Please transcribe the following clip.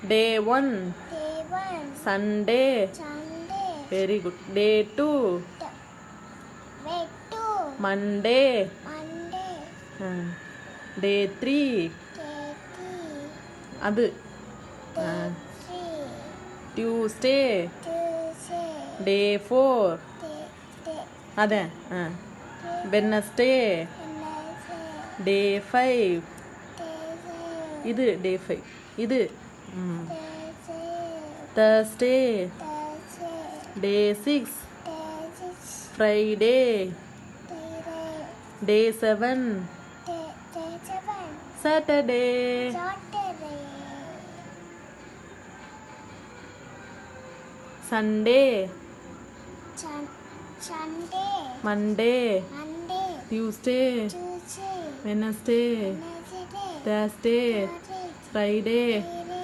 Day 1. Day 1. Sunday. Sunday. Very good. Day 2. Day 2. Monday. Monday. Day 3. Day 3. അത് Day 3. Tuesday. Tuesday. Day 4. Day അതെ Wednesday. Wednesday. Day 5. Day 5. ഇത് Day 5. ഇത് Day 6. Thursday. Thursday. Day 6. Day 6. Friday. Friday. Day 7. Day 7. Saturday. Saturday. Sunday. Sunday. Monday. Monday. Tuesday. Tuesday. Wednesday. Wednesday. Thursday. Thursday. Friday.